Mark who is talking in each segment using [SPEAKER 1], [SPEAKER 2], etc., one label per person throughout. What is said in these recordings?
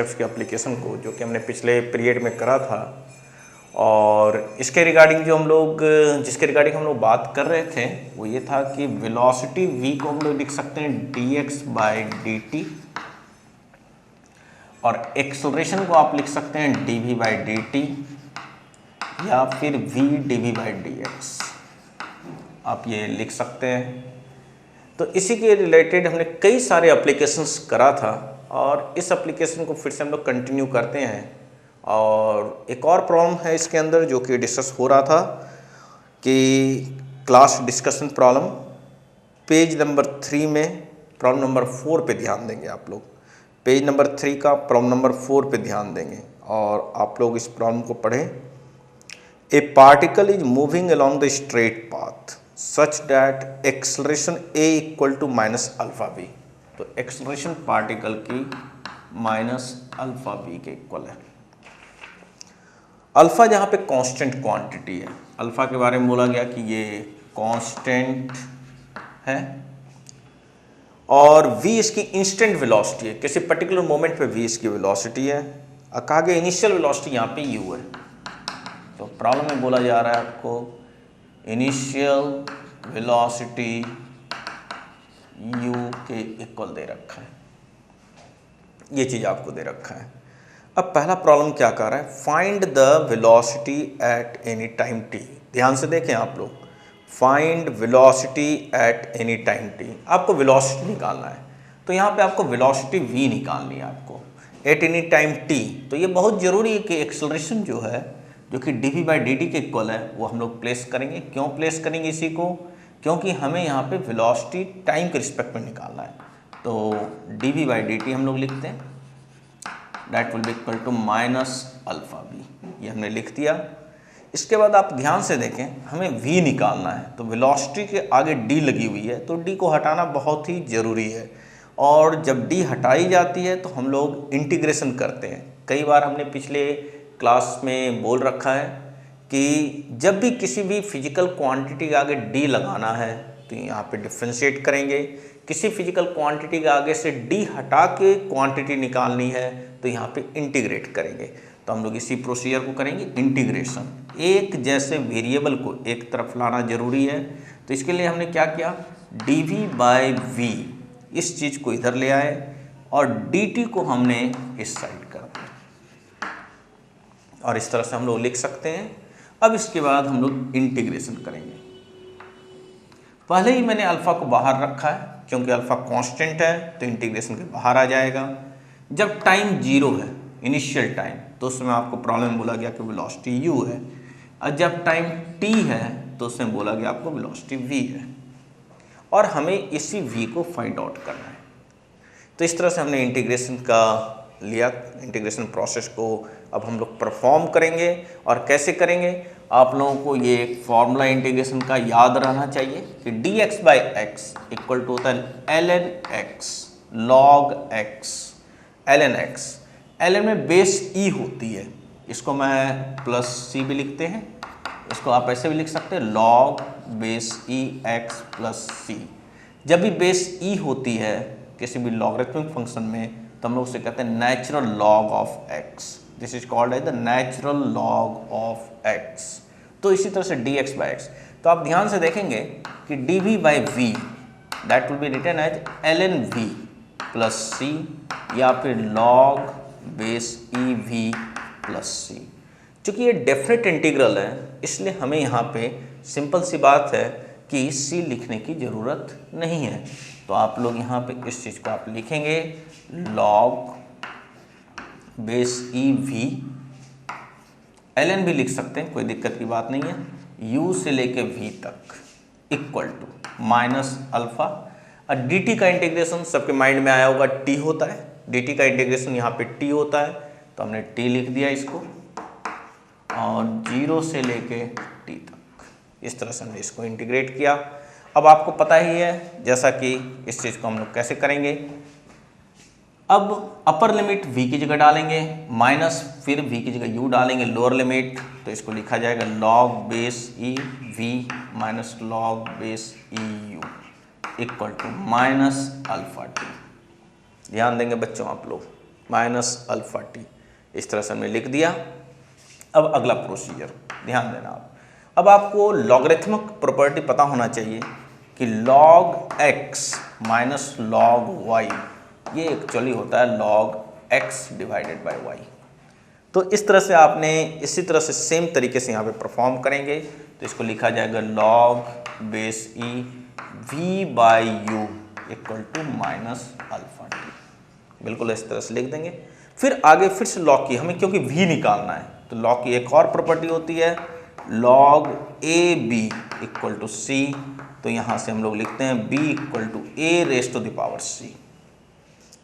[SPEAKER 1] की एप्लीकेशन को, जो कि हमने पिछले पीरियड में करा था, और इसके रिगार्डिंग जिसके रिगार्डिंग हम लोग बात कर रहे थे वो ये था कि वेलोसिटी v को हम लोग लिख सकते हैं dx/dt, और एक्सेलरेशन को आप लिख सकते हैं dv/dt या फिर v dv/dx, आप ये लिख सकते हैं। तो इसी के रिलेटेड हमने कई सारे एप्लीकेशंस करा था, और इस एप्लीकेशन को फिर से हम लोग कंटिन्यू करते हैं। और एक और प्रॉब्लम है इसके अंदर जो कि डिस्कस हो रहा था कि class discussion problem, page number 3 में प्रॉब्लम नंबर 4 पे ध्यान देंगे आप लोग। पेज नंबर 3 का प्रॉब्लम नंबर 4 पे ध्यान देंगे और आप लोग इस प्रॉब्लम को पढ़ें। A particle is moving along the straight path such that acceleration a equal to minus alpha b. तो एक्सेलरेशन पार्टिकल की माइनस अल्फा बी के इक्वल है। अल्फा जहाँ पे कांस्टेंट क्वांटिटी है, अल्फा के बारे में बोला गया कि ये कांस्टेंट है, और v इसकी इंस्टेंट वेलोसिटी है, किसी पर्टिकुलर मोमेंट पे v इसकी वेलोसिटी है। कहा गया इनिशियल वेलोसिटी यहाँ पे u है। तो प्रॉब्लम में बोला जा रहा है आपको इनिशियल वेलोसिटी u के इक्वल दे रखा है, ये चीज़ आपको दे रखा है। अब पहला प्रॉब्लम क्या कर रहा है, find the velocity at any time t। ध्यान से देखें आप लोग, find velocity at any time t, आपको वेलोसिटी निकालना है। तो यहाँ पे आपको वेलोसिटी v निकालनी है आपको एट एनी टाइम t। तो ये बहुत ज़रूरी है कि एक्सेलरेशन जो है, जो कि dv/dt के इक्वल है, वो हम लोग प्लेस करेंगे। क्यों प्लेस करेंगे इसी को? क्योंकि हमें यहाँ पे वेलोसिटी टाइम के रिस्पेक्ट में निकालना है। तो dv/dt हम लोग लिखते हैं, that will be equal to minus alpha b, ये हमने लिख दिया। इसके बाद आप ध्यान से देखें, हमें v निकालना है, तो वेलोसिटी के आगे d लगी हुई है, तो d को हटाना बहुत ही ज़रूरी है। और जब d हटाई जाती है तो हम लोग इंटीग्रेशन करते हैं। कई बार हमने पिछले क्लास में बोल रखा है कि जब भी किसी भी फिजिकल क्वांटिटी के आगे d लगाना है तो यहाँ पे डिफ्रेंशिएट करेंगे। किसी फिजिकल क्वांटिटी के आगे से d हटा के क्वांटिटी निकालनी है तो यहाँ पे इंटीग्रेट करेंगे। तो हम लोग इसी प्रोसीजर को करेंगे, इंटीग्रेशन। एक जैसे वेरिएबल को एक तरफ लाना जरूरी है, तो इसके लिए हमने क्या किया, dv/v इस चीज़ को इधर ले आए और dt को हमने इस साइड कर दिया, और इस तरह से हम लोग लिख सकते हैं। अब इसके बाद हम लोग इंटीग्रेशन करेंगे। पहले ही मैंने अल्फ़ा को बाहर रखा है, क्योंकि अल्फ़ा कांस्टेंट है तो इंटीग्रेशन के बाहर आ जाएगा। जब टाइम 0 है, इनिशियल टाइम, तो उसमें आपको प्रॉब्लम बोला गया कि वेलोसिटी u है, और जब टाइम t है तो उसमें बोला गया आपको वेलोसिटी v है, और हमें इसी v को फाइंड आउट करना है। तो इस तरह से हमने इंटीग्रेशन का लिया, इंटीग्रेशन प्रोसेस को अब हम लोग परफॉर्म करेंगे। और कैसे करेंगे, आप लोगों को ये एक फॉर्मूला इंटीग्रेशन का याद रहना चाहिए कि dx/x इक्वल टू होता है ln x log x ln x। ln में बेस e होती है, इसको मैं प्लस c भी लिखते हैं, इसको आप ऐसे भी लिख सकते हैं log base e x plus c। जब भी बेस e होती है किसी भी लॉगरिथमिक फंक्शन में तो हम लोग उसे कहते हैं natural log of x। This is called as the natural log of x। तो इसी तरह से dx/x, तो आप ध्यान से देखेंगे कि dv/v that will be written as ln v plus c या फिर log base ev plus c। चूँकि ये डेफिनेट इंटीग्रल है, इसलिए हमें यहाँ पे सिंपल सी बात है कि c लिखने की ज़रूरत नहीं है। तो आप लोग यहाँ पे इस चीज़ को आप लिखेंगे log बेस ev, ln भी लिख सकते हैं, कोई दिक्कत की बात नहीं है, u से लेके v तक इक्वल टू माइनस अल्फा। और dt का इंटीग्रेशन सबके माइंड में आया होगा t होता है, dt का इंटीग्रेशन यहाँ पे t होता है, तो हमने t लिख दिया इसको, और 0 से लेके t तक इस तरह से हमने इसको इंटीग्रेट किया। अब आपको पता ही है जैसा कि इस चीज़ को हम लोग कैसे करेंगे। अब अपर लिमिट v की जगह डालेंगे, माइनस फिर v की जगह u डालेंगे लोअर लिमिट, तो इसको लिखा जाएगा log base e v minus log base e u equal to minus alpha t। ध्यान देंगे बच्चों आप लोग, माइनस अल्फा टी। इस तरह से हमने लिख दिया। अब अगला प्रोसीजर ध्यान देना आप। अब आपको लॉगरिथमिक प्रॉपर्टी पता होना चाहिए कि log x minus log y ये एक्चुअली होता है log x divided by y। तो इस तरह से आपने इसी तरह से सेम तरीके से यहाँ पे परफॉर्म करेंगे तो इसको लिखा जाएगा log base e v by u equal to minus alpha t. बिल्कुल इस तरह से लिख देंगे। फिर आगे फिर से log की हमें क्योंकि v निकालना है तो log की एक और प्रॉपर्टी होती है log A B equal to C. तो यहाँ से हम लोग लिखते हैं b equal to A raise to the power c।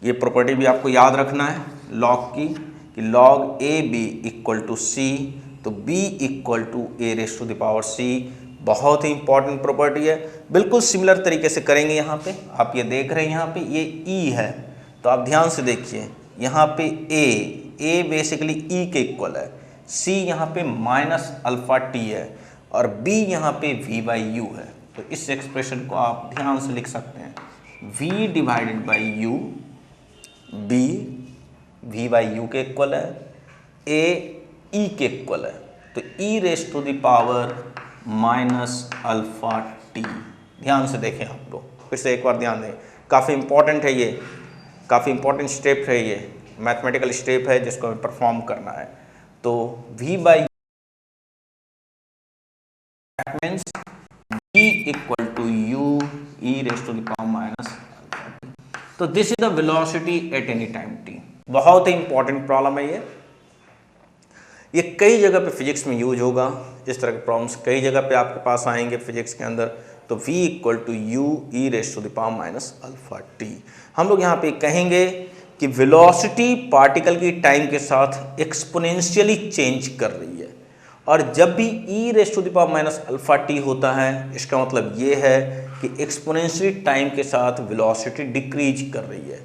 [SPEAKER 1] ये प्रॉपर्टी भी आपको याद रखना है log की कि log A B equal to C तो b equal to A raise to the power c। बहुत ही इंपॉर्टेंट प्रॉपर्टी है। बिल्कुल सिमिलर तरीके से करेंगे। यहाँ पे आप ये देख रहे हैं यहाँ पे ये e है तो आप ध्यान से देखिए यहाँ पे a बेसिकली e के इक्वल है, c यहाँ पे माइनस अल्फा t है और b यहाँ पे v बाई यू है। तो इस एक्सप्रेशन को आप ध्यान से लिख सकते हैं v divided by u, b v by u के इक्वल है, a e के इक्वल है तो e raise to the power minus alpha t. ध्यान से देखें आप लोग, फिर से एक बार ध्यान दें, काफ़ी इंपॉर्टेंट है ये, काफ़ी इंपॉर्टेंट स्टेप है ये, मैथमेटिकल स्टेप है जिसको हमें परफॉर्म करना है। तो v by means b equal to U e raise to the power minus alpha T. तो this is the velocity at any time t। बहुत ही इंपॉर्टेंट प्रॉब्लम है ये कई जगह पे फिजिक्स में यूज होगा। इस तरह के प्रॉब्लम्स कई जगह पे आपके पास आएंगे फिजिक्स के अंदर। तो v equal to u e raise to the power minus alpha t. हम लोग यहाँ पे कहेंगे कि वेलोसिटी पार्टिकल की टाइम के साथ एक्सपोनेंशियली चेंज कर रही है और जब भी e raise to the power minus alpha t होता है इसका मतलब ये है कि एक्सपोनेंशियली टाइम के साथ वेलोसिटी डिक्रीज कर रही है।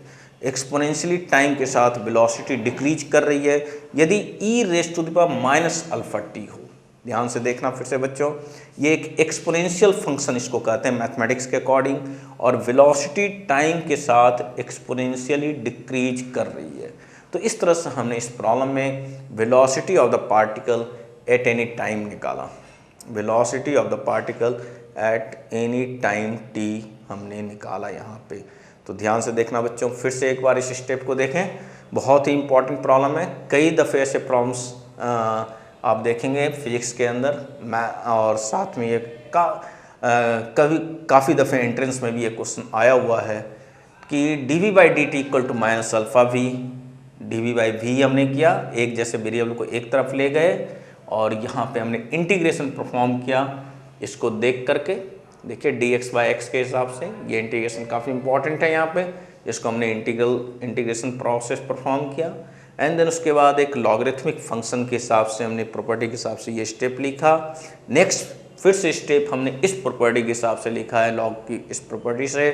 [SPEAKER 1] एक्सपोनेंशियली टाइम के साथ वेलोसिटी डिक्रीज कर रही है यदि e raise to the power minus alpha t हो। ध्यान से देखना फिर से बच्चों, ये एक एक्सपोनेंशियल फंक्शन इसको कहते हैं मैथमेटिक्स के अकॉर्डिंग और वेलोसिटी टाइम के साथ एक्सपोनेंशियली डिक्रीज कर रही है। तो इस तरह से हमने इस प्रॉब्लम में velocity of the particle at any time निकाला। Velocity of the particle at any time t हमने निकाला यहाँ पे। तो ध्यान से देखना बच्चों, फिर से एक बार इस स्टेप को देखें, बहुत ही इंपॉर्टेंट प्रॉब्लम है। कई दफ़े ऐसे प्रॉब्लम्स आप देखेंगे फिजिक्स के अंदर और साथ में ये काफ़ी दफ़े एंट्रेंस में भी ये क्वेश्चन आया हुआ है कि dv by d t equal to minus alpha v. dv by v हमने किया, एक जैसे वेरिएबल को एक तरफ ले गए और यहाँ पे हमने इंटीग्रेशन परफॉर्म किया। इसको देख करके देखिए dx बाई एक्स के हिसाब से ये इंटीग्रेशन काफ़ी इंपॉर्टेंट है यहाँ पे, जिसको हमने इंटीग्रेशन प्रोसेस परफॉर्म किया एंड देन उसके बाद एक लॉगरिथमिक फंक्शन के हिसाब से हमने प्रॉपर्टी के हिसाब से ये स्टेप लिखा। नेक्स्ट फिर से स्टेप हमने इस प्रॉपर्टी के हिसाब से लिखा है लॉग की इस प्रॉपर्टी से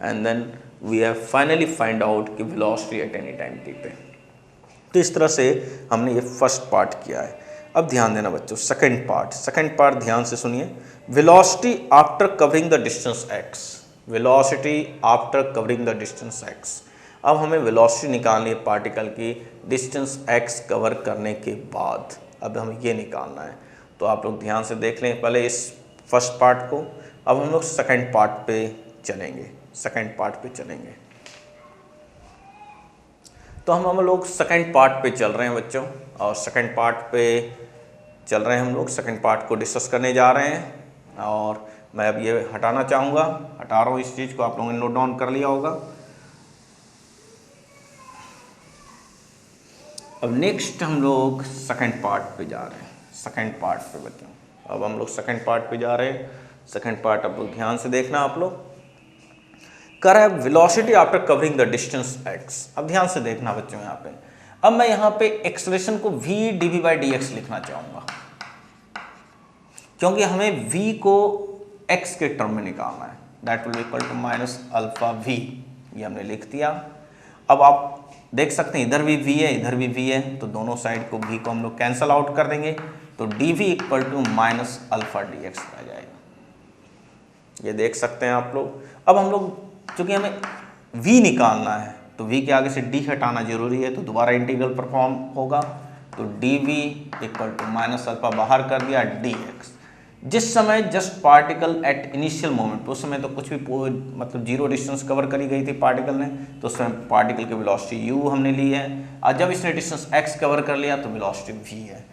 [SPEAKER 1] and then we have finally find out कि velocity at any time t पे। तो इस तरह से हमने ये फर्स्ट पार्ट किया है। अब ध्यान देना बच्चों, सेकंड पार्ट ध्यान से सुनिए। Velocity after covering the distance x, velocity after covering the distance x। अब हमें वेलोसिटी निकालनी है पार्टिकल की डिस्टेंस x कवर करने के बाद, अब हमें ये निकालना है। तो आप लोग ध्यान से देख लें पहले इस फर्स्ट पार्ट को। अब हम लोग सेकंड पार्ट पे चलेंगे। तो हम लोग सेकंड पार्ट पे चल रहे हैं बच्चों और सेकंड पार्ट पे चल रहे हैं हम लोग। सेकंड पार्ट को डिस्कस करने जा रहे हैं और मैं अब ये हटाना चाहूँगा, हटा रहा हूँ इस चीज़ को, आप लोगों ने नोट डाउन कर लिया होगा। अब नेक्स्ट हम लोग सेकंड पार्ट पे जा रहे हैं। सेकंड पार्ट पे बच्चों अब हम लोग सेकंड पार्ट पे जा रहे हैं। सेकंड पार्ट अब लोग ध्यान से देखना, आप लोग कर रहा है velocity after covering the distance x। अब ध्यान से देखना बच्चों यहाँ पे, अब मैं यहाँ पे एक्सलेशन को v dv बाई dx लिखना चाहूँगा क्योंकि हमें v को x के टर्म में निकालना है। That will equal to minus alpha v, ये हमने लिख दिया। अब आप देख सकते हैं इधर भी v है इधर भी v है तो दोनों साइड को v को हम लोग कैंसल आउट कर देंगे तो dv equal to minus alpha dx आ जाएगा। ये देख सकते हैं आप लोग। अब हम लोग चूंकि हमें v निकालना है तो v के आगे से d हटाना जरूरी है, तो दोबारा इंटीग्रल परफॉर्म होगा। तो dv equal to minus alpha बाहर कर दिया dx। जिस समय just particle at initial moment, उस समय तो कुछ भी मतलब जीरो डिस्टेंस कवर करी गई थी पार्टिकल ने, तो उस समय पार्टिकल की वेलोसिटी u हमने ली है, और जब इसने डिस्टेंस x कवर कर लिया तो वेलोसिटी v है।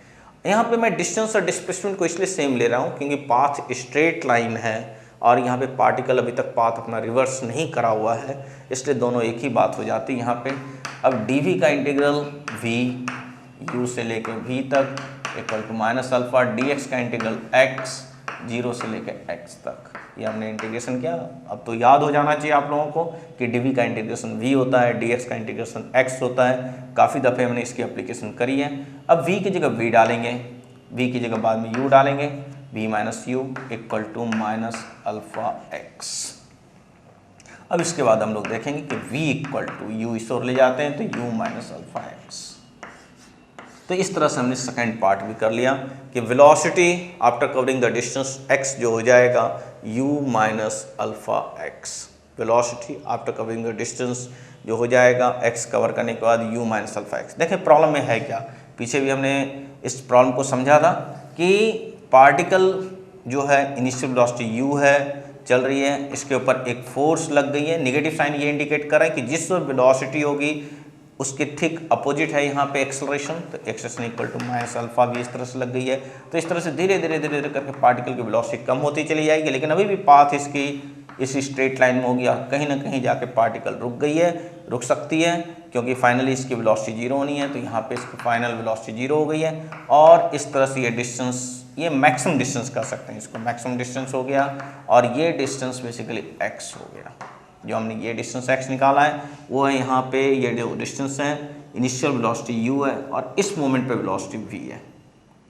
[SPEAKER 1] यहाँ पे मैं डिस्टेंस और डिस्प्लेसमेंट को इसलिए सेम ले रहा हूँ क्योंकि पाथ स्ट्रेट लाइन है और यहाँ पे पार्टिकल अभी तक पाथ अपना रिवर्स नहीं करा हुआ है, इसलिए दोनों एक ही बात हो जाती है यहाँ पे। अब dv का इंटीग्रल v u से लेके v तक equal to minus alpha, dx का इंटीग्रल x 0 से लेके x तक, ये हमने इंटीग्रेशन किया। अब तो याद हो जाना चाहिए आप लोगों को कि dv का इंटीग्रेशन v होता है, dx का इंटीग्रेशन x होता है। काफ़ी दफ़े हमने इसकी एप्लीकेशन करी है। अब v की जगह v डालेंगे, v की जगह बाद में u डालेंगे, v minus u equal to minus alpha x। अब इसके बाद हम लोग देखेंगे कि v इक्वल टू यू इस ओर ले जाते हैं तो u माइनस अल्फा x। तो इस तरह से हमने सेकेंड पार्ट भी कर लिया कि velocity after covering the distance x जो हो जाएगा u minus alpha x। Velocity after covering the distance जो हो जाएगा x कवर करने के बाद u माइनस अल्फा x। देखें प्रॉब्लम में है क्या, पीछे भी हमने इस प्रॉब्लम को समझा था कि पार्टिकल जो है इनिशियल वेलोसिटी u है, चल रही है, इसके ऊपर एक फोर्स लग गई है। नेगेटिव साइन ये इंडिकेट कर रहा है कि जिस वेलोसिटी होगी उसके ठीक अपोजिट है यहाँ पे एक्सेलरेशन, तो acceleration equal to minus alpha भी इस तरह से लग गई है। तो इस तरह से धीरे धीरे धीरे धीरे करके पार्टिकल की वेलोसिटी कम होती चली जाएगी, लेकिन अभी भी पाथ इसकी इस स्ट्रेट लाइन में होगी और कहीं ना कहीं जाके पार्टिकल रुक गई है, रुक सकती है क्योंकि फाइनली इसकी वेलोसिटी जीरो होनी है। तो यहाँ पे इसकी फाइनल वेलोसिटी जीरो हो गई है और इस तरह से ये डिस्टेंस, ये मैक्सिमम डिस्टेंस कह सकते हैं इसको, मैक्सिमम डिस्टेंस हो गया और ये डिस्टेंस बेसिकली x हो गया। जो हमने ये डिस्टेंस x निकाला है वो है यहाँ पे, ये जो डिस्टेंस है इनिशियल वेलोसिटी u है और इस मोमेंट पे वेलोसिटी v है।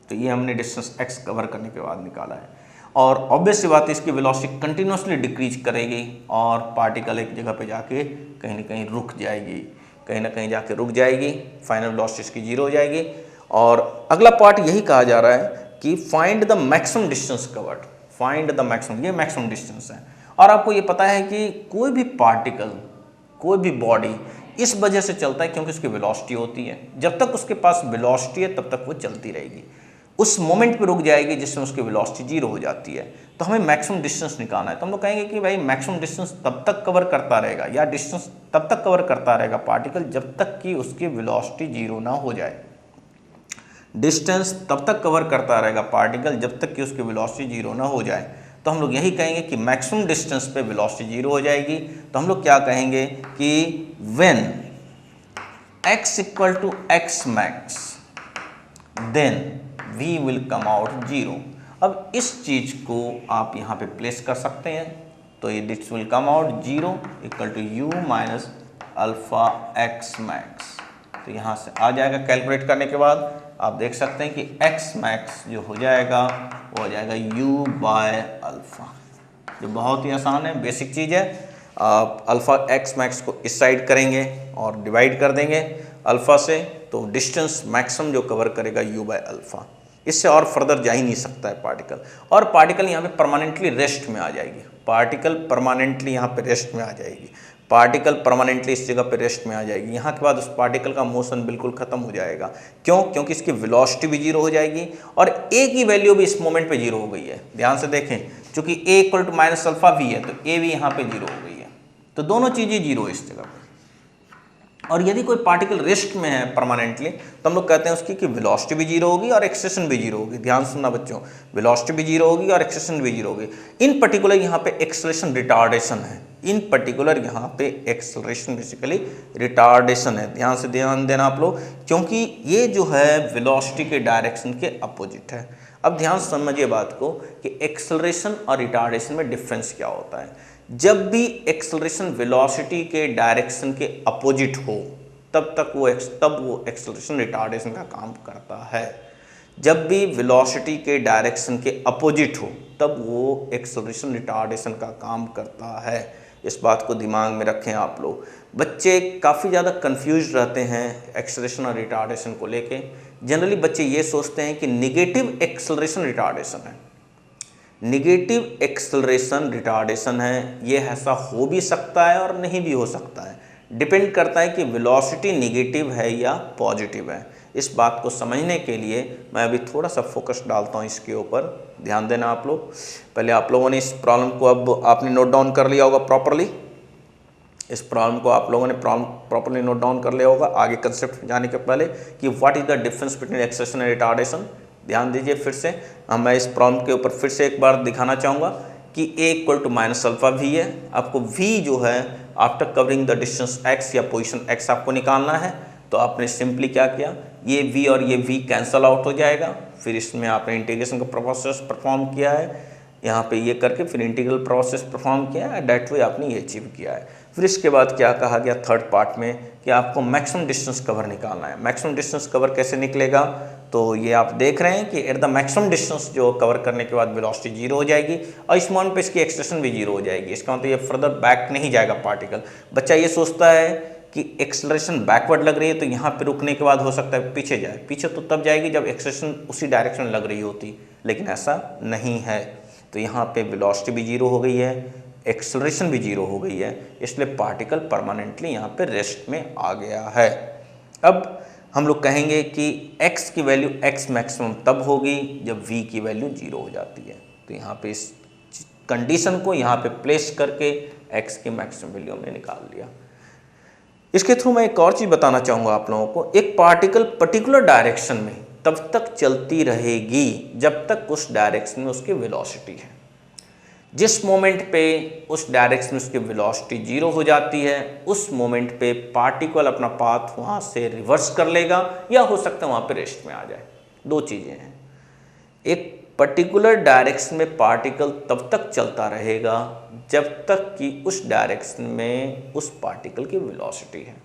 [SPEAKER 1] तो ये हमने डिस्टेंस x कवर करने के बाद निकाला है और ऑब्वियस सी बात है इसकी वेलोसिटी कंटिन्यूसली डिक्रीज करेगी और पार्टिकल एक जगह पे जाके कहीं ना कहीं रुक जाएगी, कहीं ना कहीं जाके रुक जाएगी, फाइनल वेलोसिटी इसकी जीरो हो जाएगी। और अगला पार्ट यही कहा जा रहा है कि find the maximum distance covered, find the maximum, ये मैक्सिमम डिस्टेंस है। और आपको ये पता है कि कोई भी पार्टिकल, कोई भी बॉडी इस वजह से चलता है क्योंकि उसकी वेलोसिटी होती है। जब तक उसके पास वेलोसिटी है तब तक वो चलती रहेगी, उस मोमेंट पे रुक जाएगी जिसमें उसकी वेलोसिटी जीरो हो जाती है। तो हमें मैक्सिमम डिस्टेंस निकालना है, तो हम लोग कहेंगे कि भाई मैक्सिमम डिस्टेंस तब तक कवर करता रहेगा या डिस्टेंस तब तक कवर करता रहेगा पार्टिकल जब तक कि उसकी वेलोसिटी जीरो ना हो जाए। डिस्टेंस तब तक कवर करता रहेगा पार्टिकल जब तक कि उसकी वेलोसिटी जीरो ना हो जाए। तो हम लोग यही कहेंगे कि मैक्सिमम डिस्टेंस पे वेलोसिटी जीरो हो जाएगी। तो हम लोग क्या कहेंगे कि when x equal to x max then v will come out zero. अब इस चीज को आप यहाँ पे प्लेस कर सकते हैं, तो ये this will come out zero equal to u minus alpha x max. तो यहाँ से आ जाएगा, कैलकुलेट करने के बाद आप देख सकते हैं कि x मैक्स जो हो जाएगा वो हो जाएगा u बाय अल्फ़ा, जो बहुत ही आसान है, बेसिक चीज़ है। आप अल्फ़ा x मैक्स को इस साइड करेंगे और डिवाइड कर देंगे अल्फ़ा से, तो डिस्टेंस मैक्सिमम जो कवर करेगा u बाय अल्फ़ा, इससे और फर्दर जा ही नहीं सकता है पार्टिकल। और पार्टिकल यहाँ पे परमानेंटली रेस्ट में आ जाएगी, पार्टिकल परमानेंटली यहाँ पे रेस्ट में आ जाएगी, पार्टिकल परमानेंटली इस जगह पे रेस्ट में आ जाएगी। यहाँ के बाद उस पार्टिकल का मोशन बिल्कुल खत्म हो जाएगा। क्यों? क्योंकि इसकी वेलोसिटी भी जीरो हो जाएगी और a की वैल्यू भी इस मोमेंट पे जीरो हो गई है। ध्यान से देखें, चूंकि a equal to minus alpha v है तो a भी यहाँ पे जीरो हो गई है, तो दोनों चीज़ें जीरो इस जगह पे। और यदि कोई पार्टिकल रेस्ट में है परमानेंटली तो हम लोग कहते हैं उसकी कि वेलोसिटी भी जीरो होगी और एक्सेलेरेशन भी जीरो होगी। ध्यान सुनना बच्चों, वेलोसिटी भी जीरो होगी और एक्सेलेरेशन भी जीरो होगी। इन पर्टिकुलर यहाँ पे एक्सेलेरेशन रिटार्डेशन है, इन पर्टिकुलर यहाँ पे एक्सेलरेशन बेसिकली रिटार्डेशन है। ध्यान से ध्यान देना आप लोग, क्योंकि ये जो है वेलोसिटी के डायरेक्शन के अपोजिट है। अब ध्यान से समझिए बात को कि एक्सेलरेशन और रिटार्डेशन में डिफरेंस क्या होता है। जब भी एक्सेलरेशन वेलोसिटी के डायरेक्शन के अपोजिट हो तब वो एक्सेलरेशन रिटार्डेशन का काम करता है। जब भी वेलोसिटी के डायरेक्शन के अपोजिट हो तब वो एक्सेलरेशन रिटार्डेशन का काम करता है। इस बात को दिमाग में रखें आप लोग। बच्चे काफ़ी ज़्यादा कंफ्यूज रहते हैं एक्सेलरेशन और रिटार्डेशन को लेके। जनरली बच्चे ये सोचते हैं कि निगेटिव एक्सेलरेशन रिटार्डेशन है, निगेटिव एक्सेलरेशन रिटार्डेशन है। ये ऐसा हो भी सकता है और नहीं भी हो सकता है। डिपेंड करता है कि वेलोसिटी नेगेटिव है या पॉजिटिव है। इस बात को समझने के लिए मैं अभी थोड़ा सा फोकस डालता हूँ इसके ऊपर, ध्यान देना आप लोग। पहले आप लोगों ने इस प्रॉब्लम को अब आपने नोट डाउन कर लिया होगा प्रॉपरली, इस प्रॉब्लम को आप लोगों ने प्रॉपरली नोट डाउन कर लिया होगा आगे कंसेप्ट जाने के पहले कि what is the difference between acceleration and retardation. ध्यान दीजिए फिर से, मैं इस प्रॉब्लम के ऊपर फिर से एक बार दिखाना चाहूँगा कि a equal to minus alpha v है। आपको v जो है after covering the distance x या पोजीशन x आपको निकालना है। तो आपने सिंपली क्या किया, ये v और ये v कैंसल आउट हो जाएगा, फिर इसमें आपने इंटीग्रेशन का प्रोसेस परफॉर्म किया है, यहाँ पे ये करके फिर इंटीग्रल प्रोसेस परफॉर्म किया है, डेट वे आपने ये अचीव किया है। फिर इसके बाद क्या कहा गया थर्ड पार्ट में कि आपको मैक्सिमम डिस्टेंस कवर निकालना है। मैक्सिमम डिस्टेंस कवर कैसे निकलेगा, तो ये आप देख रहे हैं कि एट द मैक्सिमम डिस्टेंस जो कवर करने के बाद वेलोसिटी जीरो हो जाएगी और इस पॉइंट पे इसकी एक्सलेरेशन भी जीरो हो जाएगी। इसका मतलब ये फर्दर बैक नहीं जाएगा पार्टिकल। बच्चा ये सोचता है कि एक्सलेरेशन बैकवर्ड लग रही है तो यहाँ पे रुकने के बाद हो सकता है पीछे जाए, पीछे तो तब जाएगी जब एक्सलेरेशन उसी डायरेक्शन में लग रही होती, लेकिन ऐसा नहीं है। तो यहाँ पे वेलोसिटी भी जीरो हो गई है, एक्सलेरेशन भी जीरो हो गई है, इसलिए पार्टिकल परमानेंटली यहाँ पे रेस्ट में आ गया है। अब हम लोग कहेंगे कि x की वैल्यू x मैक्सिमम तब होगी जब v की वैल्यू जीरो हो जाती है। तो यहाँ पे इस कंडीशन को यहाँ पे प्लेस करके x की मैक्सिमम वैल्यू हमने निकाल लिया। इसके थ्रू मैं एक और चीज़ बताना चाहूँगा आप लोगों को, एक पार्टिकल पर्टिकुलर डायरेक्शन में तब तक चलती रहेगी जब तक उस डायरेक्शन में उसकी वेलोसिटी है। जिस मोमेंट पे उस डायरेक्शन में उसकी वेलोसिटी जीरो हो जाती है उस मोमेंट पे पार्टिकल अपना पाथ वहाँ से रिवर्स कर लेगा या हो सकता है वहाँ पे रेस्ट में आ जाए। दो चीज़ें हैं, एक पर्टिकुलर डायरेक्शन में पार्टिकल तब तक चलता रहेगा जब तक कि उस डायरेक्शन में उस पार्टिकल की वेलोसिटी है।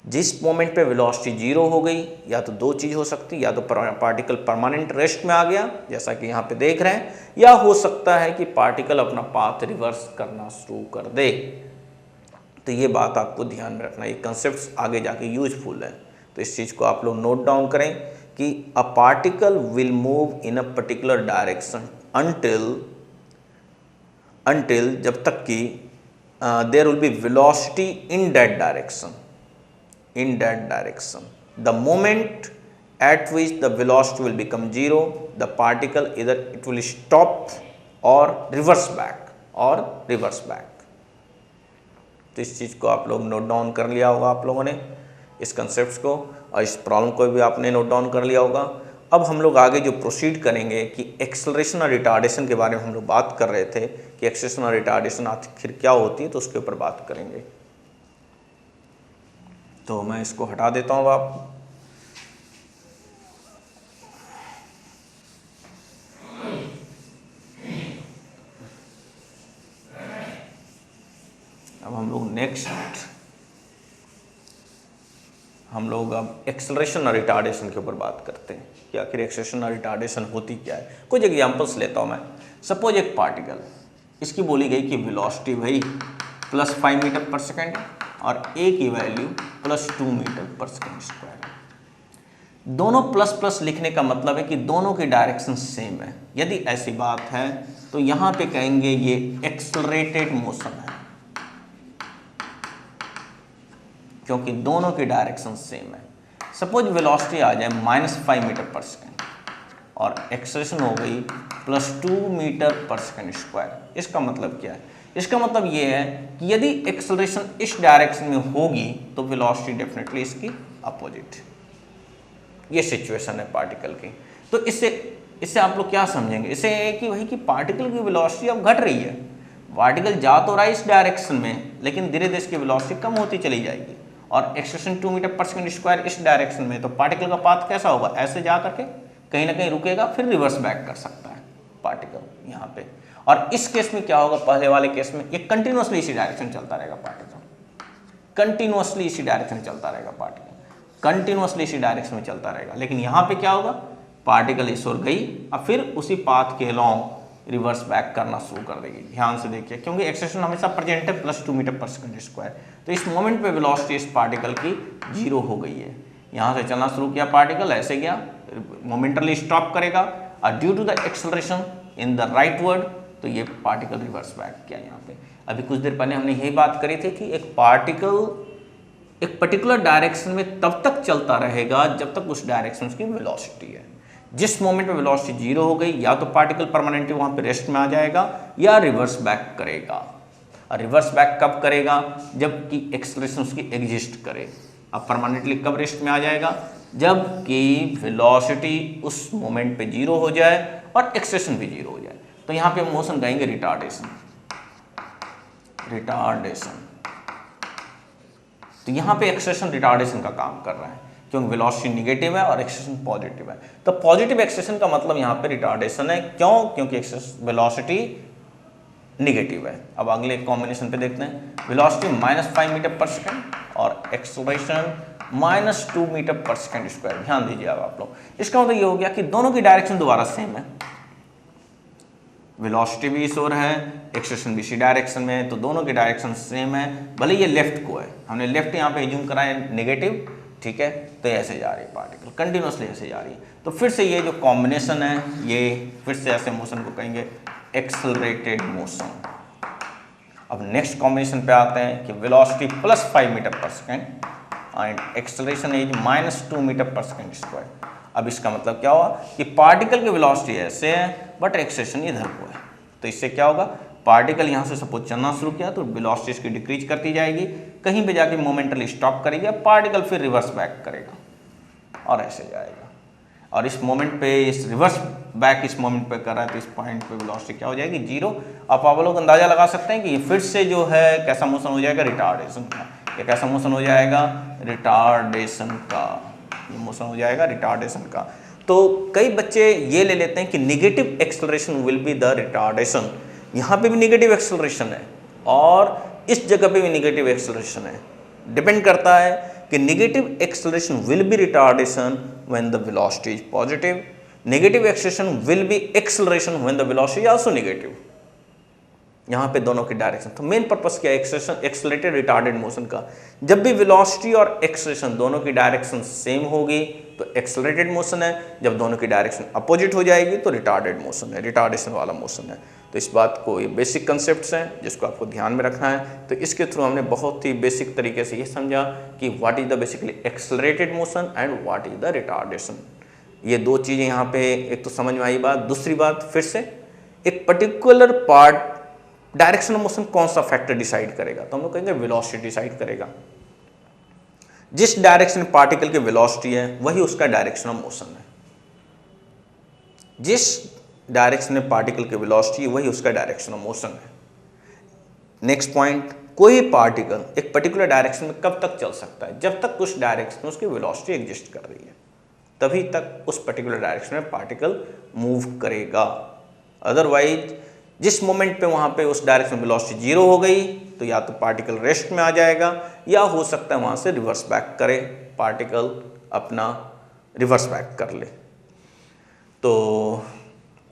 [SPEAKER 1] जिस मोमेंट पे वेलोसिटी जीरो हो गई या तो दो चीज़ हो सकती है, या तो पार्टिकल परमानेंट रेस्ट में आ गया जैसा कि यहाँ पे देख रहे हैं, या हो सकता है कि पार्टिकल अपना पाथ रिवर्स करना शुरू कर दे। तो ये बात आपको ध्यान में रखना, ये कंसेप्ट्स आगे जाके यूजफुल है। तो इस चीज़ को आप लोग नोट डाउन करें कि a particle will move in a particular direction until जब तक कि there will be velocity in that direction. In that direction, the moment at which the velocity will become zero, the particle either it will stop or reverse back तो इस चीज़ को आप लोग note down कर लिया होगा आप लोगों ने, इस कंसेप्ट को, और इस प्रॉब्लम को भी आपने नोट डाउन कर लिया होगा। अब हम लोग आगे जो प्रोसीड करेंगे कि एक्सेलरेशन और रिटार्डेशन के बारे में हम लोग बात कर रहे थे कि एक्सेलरेशन और रिटार्डेशन आखिर क्या होती है, तो उसके ऊपर बात करेंगे। तो मैं इसको हटा देता हूँ आप। अब हम लोग अब एक्सेलरेशन और रिटार्डेशन के ऊपर बात करते हैं कि आखिर एक्सेलरेशन और रिटार्डेशन होती क्या है। कुछ एग्जांपल्स लेता हूँ मैं। सपोज एक पार्टिकल, इसकी बोली गई कि वेलोसिटी वही +5 मीटर पर सेकेंड और a की value +2 metre per second square. दोनों प्लस प्लस लिखने का मतलब है कि दोनों की डायरेक्शन सेम है। यदि ऐसी बात है तो यहाँ पे कहेंगे ये एक्सेलरेटेड मोशन है, क्योंकि दोनों की डायरेक्शन सेम है। सपोज वेलोसिटी आ जाए -5 मीटर पर सेकेंड और एक्सेलरेशन हो गई +2 मीटर पर सेकेंड स्क्वायर। इसका मतलब क्या है? इसका मतलब ये है कि यदि एक्सेलरेशन इस डायरेक्शन में होगी तो वेलोसिटी डेफिनेटली इसकी अपोजिट। ये सिचुएशन है पार्टिकल की। तो इससे आप लोग क्या समझेंगे? इससे कि वही कि पार्टिकल की वेलोसिटी अब घट रही है। पार्टिकल जा तो रहा है इस डायरेक्शन में, लेकिन धीरे धीरे इसकी वेलोसिटी कम होती चली जाएगी। और acceleration 2 metre per second square इस डायरेक्शन में, तो पार्टिकल का पाथ कैसा होगा? ऐसे जा करके कहीं ना कहीं रुकेगा, फिर रिवर्स बैक कर सकता है पार्टिकल यहाँ पे। और इस केस में क्या होगा? पहले वाले केस में ये कंटिन्यूअसली इसी डायरेक्शन चलता रहेगा पार्टिकल, कंटिन्यूअसली इसी डायरेक्शन में चलता रहेगा पार्टिकल, कंटिन्यूअसली इसी डायरेक्शन में चलता रहेगा। लेकिन यहाँ पे क्या होगा? पार्टिकल इस ओर गई और फिर उसी पाथ के अलॉन्ग रिवर्स बैक करना शुरू कर देगी। ध्यान से देखिए, क्योंकि एक्सेलरेशन हमेशा प्रेजेंट है +2 मीटर पर सेकेंड स्क्वायर। तो इस मोमेंट पे वेलोसिटी इस पार्टिकल की 0 हो गई है। यहाँ से चलना शुरू किया पार्टिकल, ऐसे गया, मोमेंटली स्टॉप करेगा और due to the acceleration in the rightward तो ये पार्टिकल रिवर्स बैक किया यहाँ पे। अभी कुछ देर पहले हमने यही बात करी थी कि एक पार्टिकल एक पर्टिकुलर डायरेक्शन में तब तक चलता रहेगा जब तक उस डायरेक्शन की वेलोसिटी है। जिस मोमेंट में वेलोसिटी जीरो हो गई, या तो पार्टिकल परमानेंटली वहाँ पे रेस्ट में आ जाएगा या रिवर्स बैक करेगा। और रिवर्स बैक कब करेगा? जबकि एक्सेलरेशन उसकी एग्जिस्ट करे। अब परमानेंटली कब रेस्ट में आ जाएगा? जबकि वेलोसिटी उस मोमेंट पे जीरो हो जाए और एक्सेलरेशन भी जीरो हो जाए। तो यहाँ पे हम मोशन कहेंगे रिटार्डेशन। रिटार्डेशन, तो यहाँ पे एक्सेलरेशन रिटार्डेशन का काम कर रहा है, क्योंकि वेलोसिटी निगेटिव है और एक्सेलरेशन पॉजिटिव है। तो पॉजिटिव एक्सेलरेशन का मतलब यहाँ पे रिटार्डेशन है। क्यों? क्योंकि वेलोसिटी निगेटिव है। अब अगले कॉम्बिनेशन पे देखते हैं। वेलोसिटी -5 मीटर पर सेकेंड और acceleration -2 metre per second square. ध्यान दीजिए अब आप लोग, इसका मतलब ये हो गया कि दोनों की डायरेक्शन दोबारा सेम है। वेलोसिटी भी इस ओर है, एक्सेलरेशन भी इसी डायरेक्शन में है, तो दोनों की डायरेक्शन सेम है। भले ये लेफ्ट को है, हमने लेफ्ट यहाँ पे एज्यूम करा है नेगेटिव, ठीक है, तो ऐसे जा रही है पार्टिकल, कंटिन्यूसली ऐसे जा रही है। तो फिर से ये जो कॉम्बिनेशन है, ये फिर से ऐसे मोशन को कहेंगे एक्सेलरेटेड मोशन। अब नेक्स्ट कॉम्बिनेशन पे आते हैं कि velocity +5 metre per second and acceleration is -2 metre per second square. अब इसका मतलब क्या हुआ कि पार्टिकल की वेलोसिटी ऐसे है बट एक्सेलरेशन इधर को है। तो इससे क्या होगा? पार्टिकल यहाँ से सपोज चलना शुरू किया तो वेलोसिटी इसकी डिक्रीज करती जाएगी, कहीं पे जाके मोमेंटली स्टॉप करेगी, पार्टिकल फिर रिवर्स बैक करेगा और ऐसे जाएगा। और इस मोमेंट पे, इस रिवर्स बैक इस मोमेंट पे कर रहा है, तो इस पॉइंट पे वेलोसिटी क्या हो जाएगी? जीरो। अब आप लोग अंदाजा लगा सकते हैं कि फिर से जो है कैसा मोशन हो जाएगा? रिटार्डेशन का। ये कैसा मोशन हो जाएगा? रिटार्डेशन का। ये मोशन हो जाएगा रिटार्डेशन का। तो कई बच्चे ये ले लेते हैं कि negative acceleration will be the retardation. यहाँ पे भी निगेटिव एक्सेलरेशन है और इस जगह पे भी निगेटिव एक्सेलरेशन है। डिपेंड करता है कि negative acceleration will be retardation when the velocity is positive, negative acceleration will be acceleration when the velocity is also negative. यहाँ पे दोनों की डायरेक्शन। तो मेन पर्पस क्या है एक्सेलरेशन, एक्सेलरेटेड रिटार्डेड मोशन का? जब भी वेलोसिटी और एक्सेलरेशन दोनों की डायरेक्शन सेम होगी तो एक्सेलरेटेड मोशन है, जब दोनों की डायरेक्शन अपोजिट हो जाएगी तो रिटार्डेड मोशन है, रिटार्डेशन वाला मोशन है। तो इस बात को, ये बेसिक कंसेप्ट्स हैं जिसको आपको ध्यान में रखना है। तो इसके थ्रू हमने बहुत ही बेसिक तरीके से ये समझा कि what is the basically accelerated motion and what is the retardation. ये दो चीज़ें यहाँ पे एक तो समझ में आई बात। दूसरी बात, फिर से एक particular part direction of motion कौन सा फैक्टर डिसाइड करेगा? तो हम लोग कहेंगे वेलोसिटी डिसाइड करेगा। जिस डायरेक्शन में पार्टिकल की वेलोसिटी है वही उसका डायरेक्शन ऑफ मोशन है। जिस डायरेक्शन में पार्टिकल की वेलोसिटी है वही उसका डायरेक्शन ऑफ मोशन है। नेक्स्ट पॉइंट, कोई पार्टिकल एक पर्टिकुलर डायरेक्शन में कब तक चल सकता है? जब तक उस डायरेक्शन में उसकी वेलोसिटी एग्जिस्ट कर रही है, तभी तक उस पर्टिकुलर डायरेक्शन में पार्टिकल मूव करेगा। अदरवाइज जिस मोमेंट पे वहाँ पे उस डायरेक्शन में वेलोसिटी जीरो हो गई तो या तो पार्टिकल रेस्ट में आ जाएगा या हो सकता है वहाँ से रिवर्स बैक करे, पार्टिकल अपना रिवर्स बैक कर ले। तो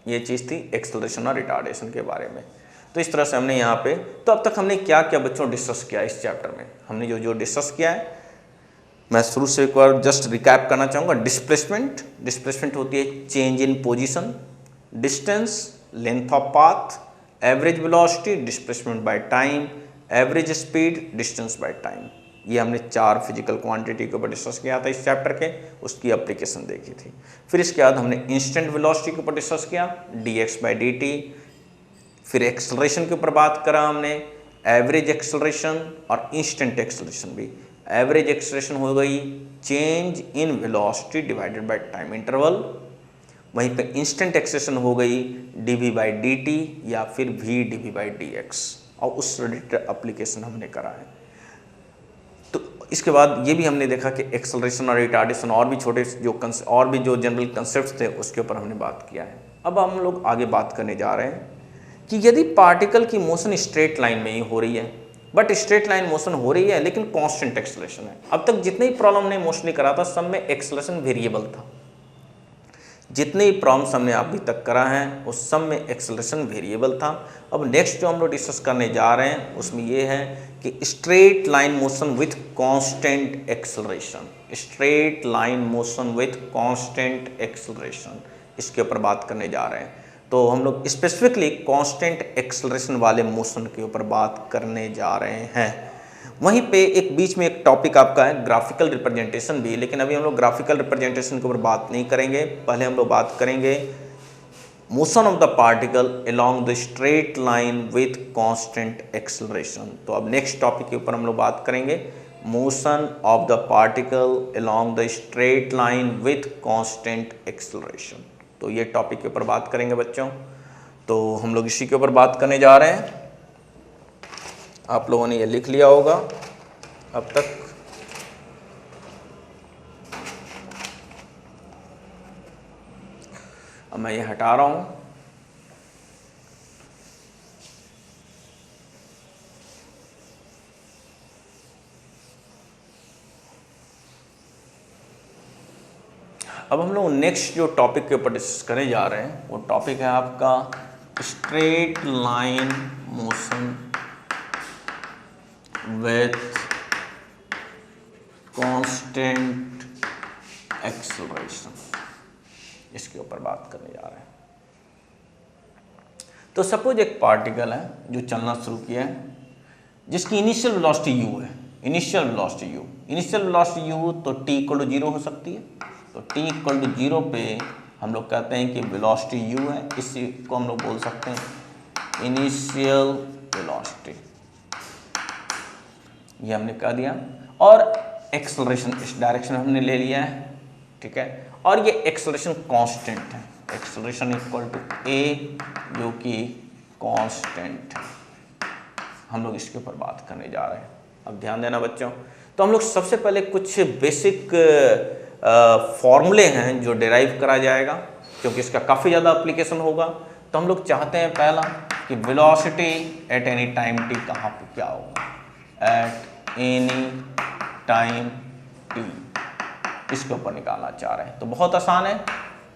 [SPEAKER 1] ये चीज़ थी एक्सेलरेशन और रिटार्डेशन के बारे में। तो इस तरह से हमने यहाँ पे, तो अब तक हमने क्या क्या बच्चों डिस्कस किया इस चैप्टर में? हमने जो जो डिस्कस किया है, मैं शुरू से एक बार जस्ट रिकैप करना चाहूँगा। डिस्प्लेसमेंट, डिस्प्लेसमेंट होती है change in position, distance, length of path, average velocity, displacement by time, average speed, distance by time. ये हमने 4 फिजिकल क्वांटिटी के ऊपर डिस्कस किया था इस चैप्टर के, उसकी एप्लीकेशन देखी थी। फिर इसके बाद हमने इंस्टेंट वेलोसिटी के ऊपर डिस्कस किया, dx/dt। फिर एक्सेलरेशन के ऊपर बात करा हमने, एवरेज एक्सेलरेशन और इंस्टेंट एक्सेलरेशन भी। एवरेज एक्सेलरेशन हो गई change in velocity divided by time interval, वहीं पे इंस्टेंट एक्सेलरेशन हो गई dv/dt या फिर v dv/dx, और उस रिलेटेड एप्लीकेशन हमने करा है। तो इसके बाद ये भी हमने देखा कि एक्सेलरेशन और रिटार्डेशन और भी छोटे जो और भी जो जनरल कंसेप्ट थे उसके ऊपर हमने बात किया है। अब हम लोग आगे बात करने जा रहे हैं कि यदि पार्टिकल की मोशन स्ट्रेट लाइन में ही हो रही है, बट स्ट्रेट लाइन मोशन हो रही है लेकिन कांस्टेंट एक्सेलरेशन है। अब तक जितने ही प्रॉब्लम ने मोस्टली करा था सब में एक्सेलरेशन वेरिएबल था। जितने ही प्रॉब्लम्स हमने अभी तक करा है उस सब में एक्सेलरेशन वेरिएबल था। अब नेक्स्ट जो हम लोग डिस्कस करने जा रहे हैं उसमें ये है कि straight line motion with constant acceleration, straight line motion with constant acceleration, इसके ऊपर बात करने जा रहे हैं। तो हम लोग स्पेसिफिकली कांस्टेंट एक्सेलरेशन वाले मोशन के ऊपर बात करने जा रहे हैं। वहीं पे एक बीच में एक टॉपिक आपका है ग्राफिकल रिप्रेजेंटेशन भी, लेकिन अभी हम लोग ग्राफिकल रिप्रेजेंटेशन के ऊपर बात नहीं करेंगे। पहले हम लोग बात करेंगे motion of the particle along the straight line with constant acceleration. तो अब नेक्स्ट टॉपिक के ऊपर हम लोग बात करेंगे motion of the particle along the straight line with constant acceleration. तो ये टॉपिक के ऊपर बात करेंगे बच्चों। तो हम लोग इसी के ऊपर बात करने जा रहे हैं। आप लोगों ने ये लिख लिया होगा अब तक। अब मैं ये हटा रहा हूं। अब हम लोग नेक्स्ट जो टॉपिक के ऊपर डिस्कस करने जा रहे हैं वो टॉपिक है आपका straight line motion with constant acceleration. इसके ऊपर बात करने जा रहे हैं। तो सपोज एक पार्टिकल है जो चलना शुरू किया है, जिसकी इनिशियल वेलोसिटी u है। इनिशियल वेलोसिटी u तो t इक्वल टू 0 हो सकती है। तो t इक्वल टू 0 पे हम लोग कहते हैं कि वेलोसिटी u है। इसी को हम लोग बोल सकते हैं इनिशियल वेलोसिटी। ये हमने कह दिया। और एक्सेलरेशन इस डायरेक्शन में हमने ले लिया है, ठीक है। और ये एक्सेलरेशन कांस्टेंट है। एक्सेलरेशन इक्वल टू a जो कि कांस्टेंट है। हम लोग इसके ऊपर बात करने जा रहे हैं। अब ध्यान देना बच्चों। तो हम लोग सबसे पहले कुछ बेसिक फॉर्मूले हैं जो डिराइव करा जाएगा, क्योंकि इसका काफ़ी ज़्यादा एप्लीकेशन होगा। तो हम लोग चाहते हैं पहला कि velocity at any time t कहाँ पे क्या होगा, एट एनी टाइम t, इसके ऊपर निकालना चाह रहे हैं। तो बहुत आसान है।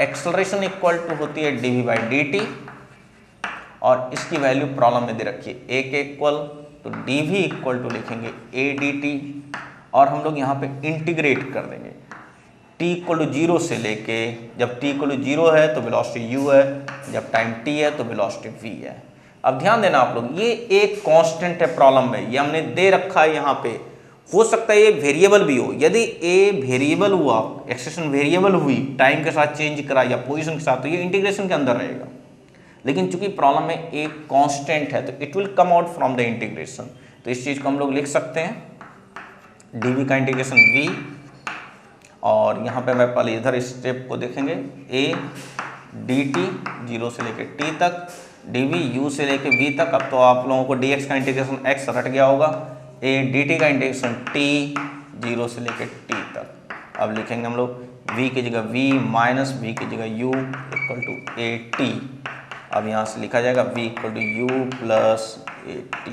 [SPEAKER 1] एक्सेलरेशन इक्वल टू होती है dv/dt और इसकी वैल्यू प्रॉब्लम में दे रखी है a के इक्वल, तो dv इक्वल टू लिखेंगे a dt और हम लोग यहाँ पे इंटीग्रेट कर देंगे t इक्वल टू 0 से लेके, जब t इक्वल टू 0 है तो वेलोसिटी u है, जब टाइम t है तो वेलोसिटी v है। अब ध्यान देना आप लोग, ये एक कांस्टेंट है प्रॉब्लम में, ये हमने दे रखा है यहाँ पे। हो सकता है ये वेरिएबल भी हो। यदि a वेरिएबल हुआ, एक्सेशन वेरिएबल हुई, टाइम के साथ चेंज करा या पोजीशन के साथ, तो ये इंटीग्रेशन के अंदर रहेगा। लेकिन चूंकि प्रॉब्लम में एक कांस्टेंट है तो it will come out from the integration. तो इस चीज को हम लोग लिख सकते हैं dv का इंटीग्रेशन v, और यहाँ पे मैं पहले इधर स्टेप को देखेंगे a dt 0 से लेके t तक, dv u से लेके v तक। अब तो आप लोगों को dx का इंटीग्रेशन x रट गया होगा, a dt का इंटीग्रेशन t 0 से लेके t तक। अब लिखेंगे हम लोग v की जगह v माइनस v की जगह u equal to a t। अब यहाँ से लिखा जाएगा v equal to u plus a t,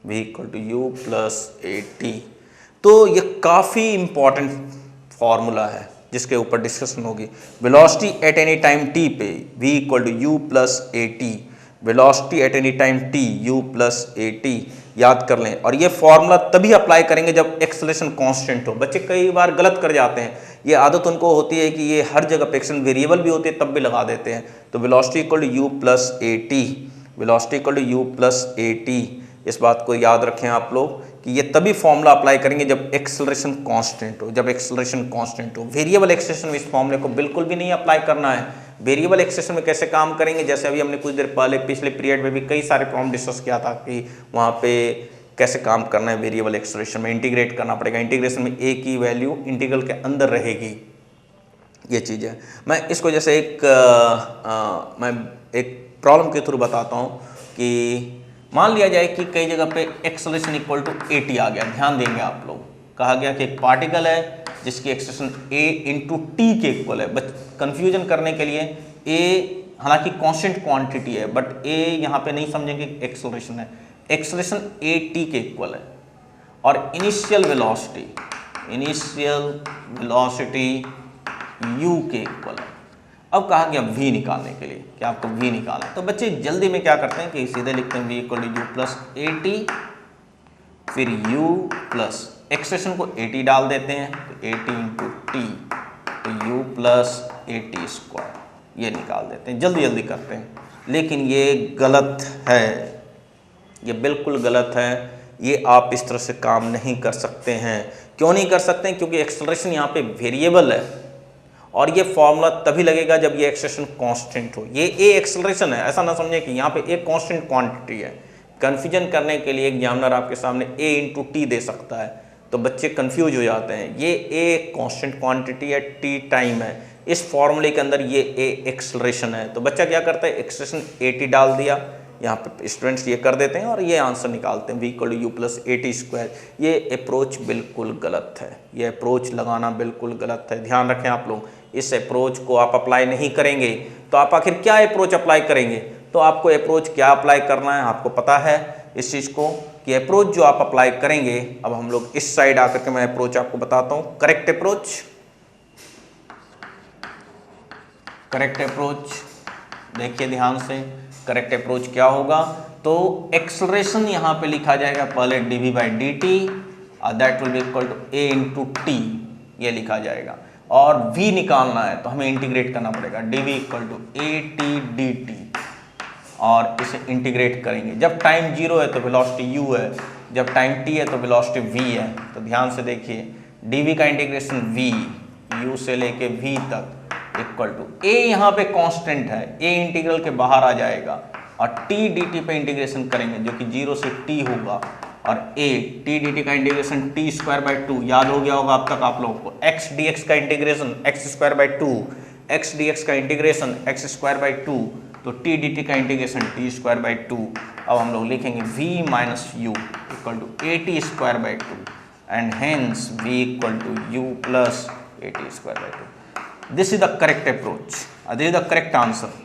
[SPEAKER 1] v equal to u plus a t। तो ये काफ़ी इंपॉर्टेंट फॉर्मूला है जिसके ऊपर डिस्कशन होगी। Velocity at any time t पे v equal to u plus a t, velocity at any time t u plus a t, याद कर लें। और ये फॉर्मूला तभी अप्लाई करेंगे जब एक्सेलरेशन कांस्टेंट हो। बच्चे कई बार गलत कर जाते हैं, ये आदत उनको होती है कि ये हर जगह पे एक्सेलरेशन वेरिएबल भी होती है तब भी लगा देते हैं। तो velocity equal to u plus a t, velocity equal to u plus a t, इस बात को याद रखें आप लोग कि ये तभी फॉर्मूला अप्लाई करेंगे जब एक्सेलरेशन कांस्टेंट हो। जब एक्सेलरेशन कांस्टेंट हो, वेरिएबल एक्सेलरेशन में इस फॉर्मूले को बिल्कुल भी नहीं अप्लाई करना है। वेरिएबल एक्सेलरेशन में कैसे काम करेंगे, जैसे अभी हमने कुछ देर पहले पिछले पीरियड में भी कई सारे प्रॉब्लम डिस्कस किया था कि वहाँ पे कैसे काम करना है। वेरिएबल एक्सेलरेशन में इंटीग्रेट करना पड़ेगा, इंटीग्रेशन में a की वैल्यू इंटीग्रल के अंदर रहेगी, ये चीज़ है। मैं इसको जैसे मैं एक प्रॉब्लम के थ्रू बताता हूँ कि मान लिया जाए कि कई जगह पे acceleration equal to A T आ गया। ध्यान देंगे आप लोग, कहा गया कि एक पार्टिकल है जिसकी एक्सेलरेशन a इंटू टी के इक्वल है। बट कंफ्यूजन करने के लिए a हालांकि कांस्टेंट क्वांटिटी है, बट a यहाँ पे नहीं समझेंगे एक्सेलरेशन है। एक्सेलरेशन a टी के इक्वल है और इनिशियल वेलोसिटी u के इक्वल है। अब कहा गया v निकालने के लिए कि आपको v निकालना है। तो बच्चे जल्दी में क्या करते हैं कि सीधे लिखते हैं v equal to u plus a t, फिर u प्लस एक्सप्रेशन को ए टी डाल देते हैं, तो ए टी इंटू टी, तो u plus a T square, ये निकाल देते हैं, जल्दी जल्दी करते हैं। लेकिन ये गलत है, ये बिल्कुल गलत है, ये आप इस तरह से काम नहीं कर सकते हैं। क्यों नहीं कर सकते हैं? क्योंकि एक्सेलरेशन यहाँ पे वेरिएबल है और ये फॉर्मूला तभी लगेगा जब ये एक्सेलरेशन कांस्टेंट हो। ये ए एक्सेलरेशन है, ऐसा ना समझे कि यहाँ पे ए कांस्टेंट क्वांटिटी है। कन्फ्यूजन करने के लिए एग्जामिनर आपके सामने ए इंटू टी दे सकता है, तो बच्चे कंफ्यूज हो जाते हैं। ये ए कांस्टेंट क्वांटिटी है, टी टाइम है, इस फॉर्मूले के अंदर ये ए एक्सेलरेशन है। तो बच्चा क्या करता है, एक्सेलरेशन ए टी डाल दिया, यहाँ पे स्टूडेंट्स ये कर देते हैं और ये आंसर निकालते हैं, v equal to u plus a T square. ये अप्रोच बिल्कुल गलत है, ये अप्रोच लगाना बिल्कुल गलत है, ध्यान रखें आप लोग। इस अप्रोच को आप अप्लाई नहीं करेंगे तो आप आखिर क्या अप्रोच अप्लाई करेंगे? तो आपको अप्रोच क्या अप्लाई करना है आपको पता है इस चीज़ को, कि अप्रोच जो आप अप्लाई करेंगे, अब हम लोग इस साइड आकर के मैं अप्रोच आपको बताता हूँ। करेक्ट अप्रोच, करेक्ट अप्रोच देखिए ध्यान से, करेक्ट अप्रोच क्या होगा? तो एक्सेलरेशन यहाँ पे लिखा जाएगा पहले dv by d t, that will be equal to a into t, ये लिखा जाएगा। और v निकालना है तो हमें इंटीग्रेट करना पड़ेगा, dv equal to a t d t, और इसे इंटीग्रेट करेंगे। जब टाइम 0 है तो वेलोसिटी u है, जब टाइम t है तो वेलोसिटी v है। तो ध्यान से देखिए, dv का इंटीग्रेशन v, u से लेके v तक इक्वल टू a, यहाँ पे कांस्टेंट है, a इंटीग्रल के बाहर आ जाएगा, और t dt पे इंटीग्रेशन करेंगे जो कि 0 से t होगा, और a t dt का इंटीग्रेशन t स्क्वायर बाई 2, याद हो गया होगा अब तक आप लोगों को। x dx का integration x square by 2, x dx का इंटीग्रेशन x स्क्वायर बाई 2, तो t dt का इंटीग्रेशन t स्क्वायर बाई 2। अब हम लोग लिखेंगे v minus u equal to A T square by 2, and hence v equal to u plus a T square by 2। This is the correct approach, this is the correct answer.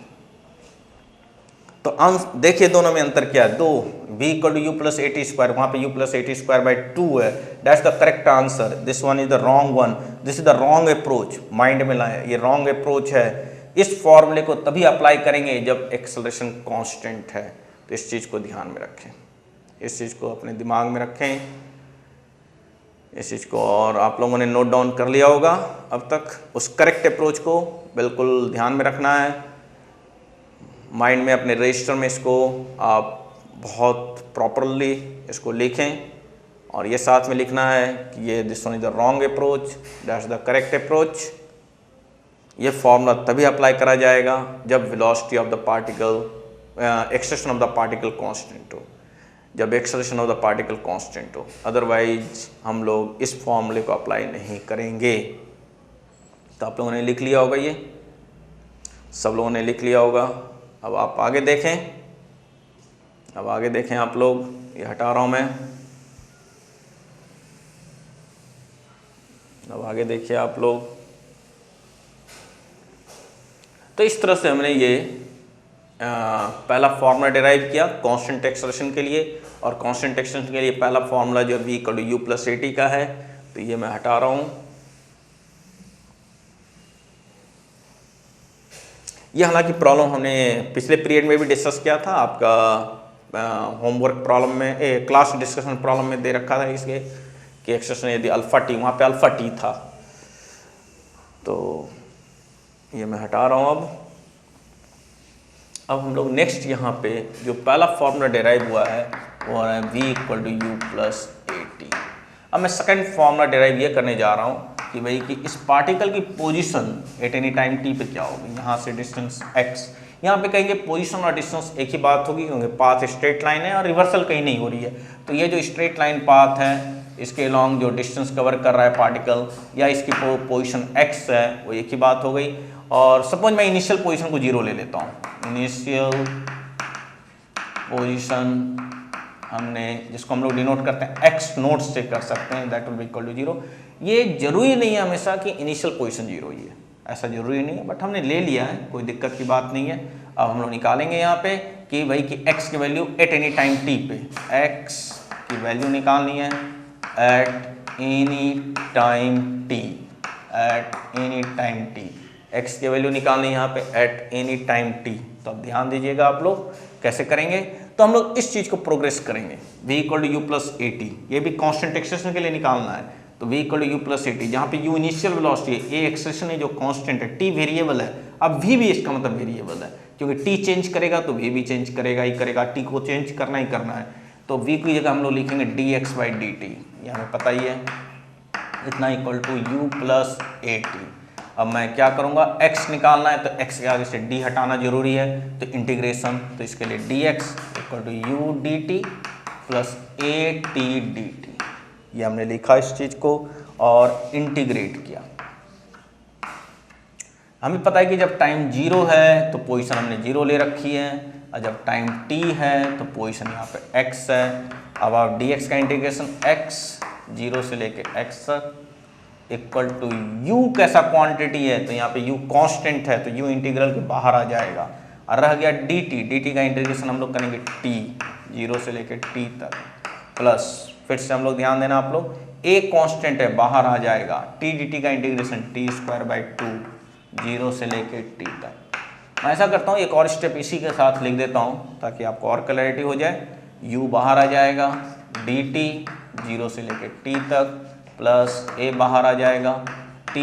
[SPEAKER 1] तो देखिए दोनों में अंतर क्या है, दो v equal to u plus a T square, वहाँ पे u plus a T square by 2 है, that's the correct answer. This one is the wrong one, this is the wrong approach, mind में लाएं, ये रॉन्ग अप्रोच है। इस फॉर्मूले को तभी अप्लाई करेंगे जब एक्सेलरेशन कांस्टेंट है। तो इस चीज़ को ध्यान में रखें, इस चीज़ को अपने दिमाग में रखें, इस चीज़ को, और आप लोगों ने नोट डाउन कर लिया होगा अब तक। उस करेक्ट अप्रोच को बिल्कुल ध्यान में रखना है, माइंड में अपने रजिस्टर में इसको आप बहुत प्रॉपरली इसको लिखें, और ये साथ में लिखना है कि ये this one is the wrong approach, that's the correct approach. ये फॉर्मूला तभी अप्लाई करा जाएगा जब velocity of the particle, acceleration of the particle constant हो, जब acceleration of the particle constant हो, अदरवाइज हम लोग इस फॉर्मूले को अप्लाई नहीं करेंगे। तो आप लोगों ने लिख लिया होगा, ये सब लोगों ने लिख लिया होगा। अब आप आगे देखें, अब आगे देखें आप लोग, ये हटा रहा हूँ मैं, अब आगे देखिए आप लोग। तो इस तरह से हमने ये पहला फॉर्मूला डिराइव किया कांस्टेंट एक्सेलरेशन के लिए, और कांस्टेंट एक्सेलरेशन के लिए पहला फॉर्मूला जो v equal to u plus a t का है, तो ये मैं हटा रहा हूँ। ये हालांकि प्रॉब्लम हमने पिछले पीरियड में भी डिस्कस किया था, आपका होमवर्क प्रॉब्लम में, क्लास डिस्कशन प्रॉब्लम में दे रखा था इसके कि एक्सेलरेशन यदि अल्फा टी, वहाँ पे अल्फा टी था। तो ये मैं हटा रहा हूँ। अब हम लोग नेक्स्ट यहाँ पे जो पहला फॉर्मूला डिराइव हुआ है वो है v equal to u plus a t. अब मैं सेकंड फॉर्मूला डिराइव ये करने जा रहा हूँ कि भाई कि इस पार्टिकल की position eight any time t पे क्या होगी। यहाँ से डिस्टेंस x, यहाँ पे कहेंगे पोजीशन और डिस्टेंस एक ही बात होगी क्योंकि पाथ स्ट्रेट लाइन है और रिवर्सल कहीं नहीं हो रही है। तो ये जो स्ट्रेट लाइन पाथ है इसके लॉन्ग जो डिस्टेंस कवर कर रहा है पार्टिकल या इसकी पोजीशन x है वो एक ही बात हो गई। और सपोज मैं इनिशियल पोजीशन को 0 ले लेता हूँ, इनिशियल पोजीशन हमने जिसको हम लोग डिनोट करते हैं x नोट से कर सकते हैं, that will be equal to 0। ये जरूरी नहीं है हमेशा कि इनिशियल पोजीशन 0 ही है, ऐसा जरूरी नहीं है, बट हमने ले लिया है, कोई दिक्कत की बात नहीं है। अब हम लोग निकालेंगे यहाँ पे कि भाई कि x की value eight any time t पे, x की वैल्यू निकालनी है eight any time t, eight any time t, x की वैल्यू निकालनी है यहाँ पे एट एनी टाइम t। तो अब ध्यान दीजिएगा आप लोग कैसे करेंगे। तो हम लोग इस चीज़ को प्रोग्रेस करेंगे, v equal to u plus a t, ये भी कांस्टेंट एक्सेलरेशन के लिए निकालना है। तो v equal to u plus a t, जहाँ पे u इनिशियल वेलोसिटी है, a एक्सेलरेशन है जो कांस्टेंट है, t वेरिएबल है। अब v भी इसका मतलब वेरिएबल है, क्योंकि t चेंज करेगा तो v भी चेंज करेगा ही करेगा, t को चेंज करना ही करना है। तो v की जगह हम लोग लिखेंगे dx बाई डी टी, ये हमें पता ही है, इतना equal to u plus a t. अब मैं क्या करूँगा, x निकालना है तो x के आगे से d हटाना जरूरी है, तो इंटीग्रेशन, तो इसके लिए dx equal to u d t plus a t d t, ये हमने लिखा इस चीज़ को और इंटीग्रेट किया। हमें पता है कि जब टाइम 0 है तो पोजीशन हमने 0 ले रखी है, और जब टाइम t है तो पोजीशन यहाँ पे x है। अब आप dx का इंटीग्रेशन x 0 से लेके x तक इक्वल टू u कैसा क्वांटिटी है, तो यहाँ पे u कांस्टेंट है तो u इंटीग्रल के बाहर आ जाएगा, और रह गया dt का इंटीग्रेशन हम लोग करेंगे t 0 से लेके t तक, प्लस फिर से हम लोग ध्यान देना आप लोग, a कांस्टेंट है बाहर आ जाएगा, t dt का इंटीग्रेशन t स्क्वायर बाई 2 0 से लेके t तक। मैं ऐसा करता हूँ, एक और स्टेप इसी के साथ लिख देता हूँ ताकि आपको और क्लैरिटी हो जाए। u बाहर आ जाएगा, dt 0 से लेके t तक, प्लस a बाहर आ जाएगा, t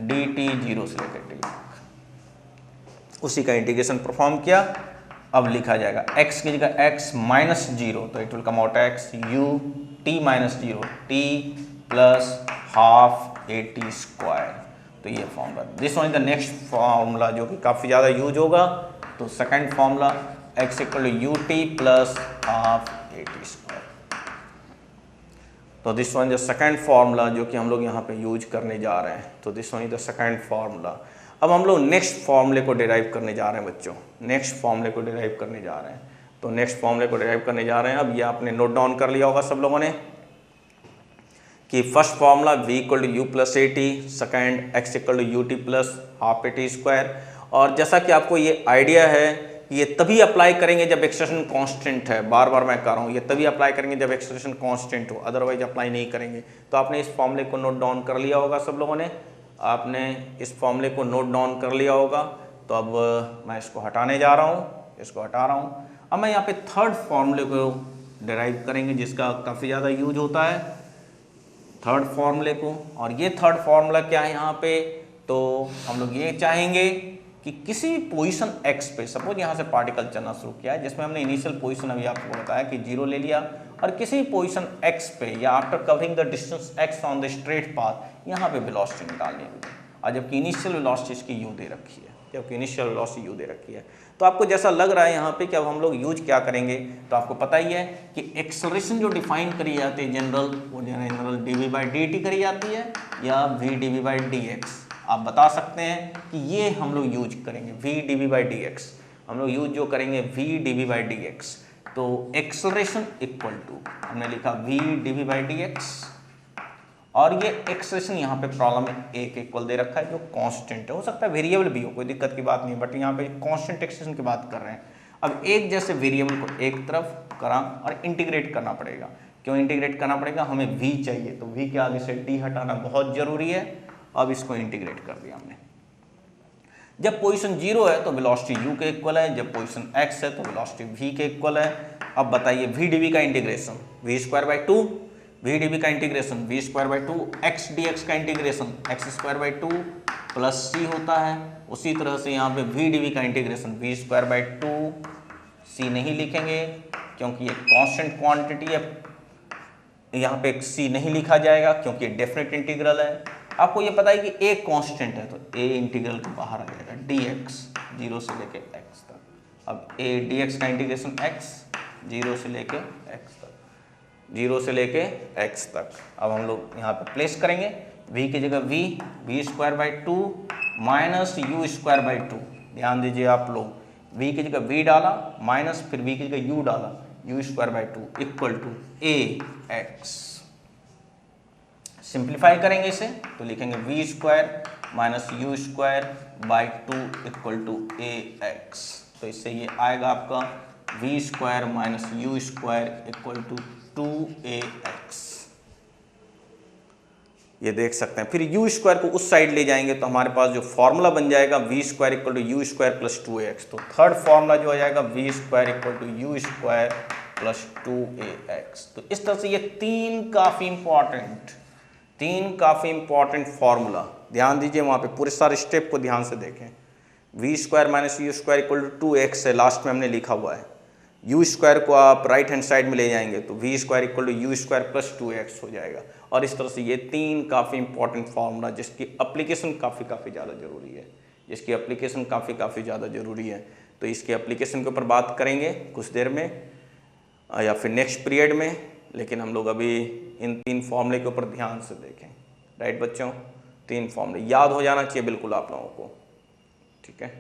[SPEAKER 1] dt 0 से लेके t तक। उसी का इंटीग्रेशन परफॉर्म किया। अब लिखा जाएगा x की जगह x माइनस 0, तो it will come out x u t minus 0 t plus half A T square. तो ये formula, this one is the next formula जो कि काफ़ी ज़्यादा यूज होगा। तो second formula x equal to U T plus half A T square. तो this one is the second formula जो कि हम लोग यहाँ पे यूज करने जा रहे हैं। तो this one is the second formula. अब हम लोग नेक्स्ट फॉर्मूले को डिराइव करने जा रहे हैं बच्चों, नेक्स्ट फॉर्मूले को डिराइव करने जा रहे हैं। तो नेक्स्ट फॉर्मूले को डिराइव करने जा रहे हैं। अब ये आपने नोट डाउन कर लिया होगा सब लोगों ने कि first formula v equal to u plus a t, second x equal to U T plus half A T square. और जैसा कि आपको ये आइडिया है, ये तभी अप्लाई करेंगे जब एक्सप्रेशन कांस्टेंट है। बार बार मैं कह रहा हूँ, ये तभी अप्लाई करेंगे जब एक्सप्रेशन कांस्टेंट हो, अदरवाइज अप्लाई नहीं करेंगे। तो आपने इस फॉर्मूले को नोट डाउन कर लिया होगा सब लोगों ने, आपने इस फॉर्मूले को नोट डाउन कर लिया होगा। तो अब मैं इसको हटाने जा रहा हूँ, इसको हटा रहा हूँ। अब मैं यहाँ पे थर्ड फॉर्मूले को डिराइव करेंगे जिसका काफ़ी ज़्यादा यूज होता है, थर्ड फॉर्मूले को। और ये थर्ड फॉर्मूला क्या है यहाँ पे, तो हम लोग ये चाहेंगे कि किसी भी पोजीशन x पे, सपोज यहाँ से पार्टिकल चलना शुरू किया है जिसमें हमने इनिशियल पोजीशन अभी आपको बताया कि 0 ले लिया, और किसी भी पोजीशन x पे या after covering the distance x on the straight path यहाँ पे वेलोसिटी निकालनी है। और जबकि इनिशियल वेलोसिटी इसकी u दे रखी है, जबकि इनिशियल वेलोसिटी u दे रखी है। तो आपको जैसा लग रहा है यहाँ पे कि अब हम लोग यूज क्या करेंगे, तो आपको पता ही है कि एक्सेलरेशन जो डिफाइन करी जाती है जनरल, वो general dv by d T करी जाती है या v dv by D x. आप बता सकते हैं कि ये हम लोग यूज करेंगे v dv by D x, हम लोग यूज जो करेंगे v dv by D x. तो एक्सेलरेशन इक्वल टू हमने लिखा v dv by D x, और ये एक्सेलरेशन यहाँ पे प्रॉब्लम में a के इक्वल दे रखा है जो कांस्टेंट है, हो सकता है वेरिएबल भी हो, कोई दिक्कत की बात नहीं, बट यहाँ पे कांस्टेंट एक्सेलरेशन की बात कर रहे हैं। अब एक जैसे वेरिएबल को एक तरफ करा और इंटीग्रेट करना पड़ेगा। क्यों इंटीग्रेट करना पड़ेगा, हमें v चाहिए, तो v के आगे से d हटाना बहुत जरूरी है। अब इसको इंटीग्रेट कर दिया हमने। जब पोजीशन 0 है तो वेलोसिटी u के इक्वल है, जब पोजीशन x है तो वेलोसिटी v के इक्वल है। अब बताइए v dv का integration v square by 2, v dv का integration v square by 2, x dx का integration x square by 2 plus c होता है। उसी तरह से यहाँ पे v dv का integration v square by 2, c नहीं लिखेंगे क्योंकि ये कांस्टेंट क्वांटिटी है, यहाँ पे c नहीं लिखा जाएगा क्योंकि डेफिनेट इंटीग्रल है। आपको ये पता है कि a कांस्टेंट है तो a इंटीग्रल के बाहर आ जाएगा, dx 0 से लेके x तक। अब a dx का इंटीग्रेशन x 0 से लेके x तक, 0 से लेके x तक। अब हम लोग यहाँ पे प्लेस करेंगे, v की जगह v square by 2 minus u square by 2। ध्यान दीजिए आप लोग, v की जगह v डाला माइनस फिर v की जगह u डाला, u square by 2 equal to a x। Simplify करेंगे इसे तो लिखेंगे v square minus u square by 2 equal to a x. तो इससे ये आएगा आपका v square minus u square equal to 2ax। ये देख सकते हैं। फिर यू स्क्वायर को उस साइड ले जाएंगे तो हमारे पास जो फॉर्मूला बन जाएगा v square equal to u square plus 2ax। तो थर्ड फॉर्मूला जो आ जाएगा v square equal to u square plus 2ax। तो इस तरह से ये तीन काफ़ी इंपॉर्टेंट 3 काफ़ी इंपॉर्टेंट फॉर्मूला, ध्यान दीजिए वहाँ पे पूरे सारे स्टेप को ध्यान से देखें। V square minus u square equal to 2x है, लास्ट में हमने लिखा हुआ है। यू स्क्वायर को आप राइट हैंड साइड में ले जाएंगे तो v square equal to u square plus 2x हो जाएगा। और इस तरह से ये 3 काफ़ी इंपॉर्टेंट फार्मूला जिसकी एप्लीकेशन काफ़ी ज़्यादा ज़रूरी है, जिसकी एप्लीकेशन काफ़ी ज़्यादा ज़रूरी है। तो इसकी एप्लीकेशन के ऊपर बात करेंगे कुछ देर में या फिर नेक्स्ट पीरियड में, लेकिन हम लोग अभी इन 3 फॉर्मूले के ऊपर ध्यान से देखें। राइट बच्चों, 3 फॉर्मूले याद हो जाना चाहिए बिल्कुल आप लोगों को, ठीक है।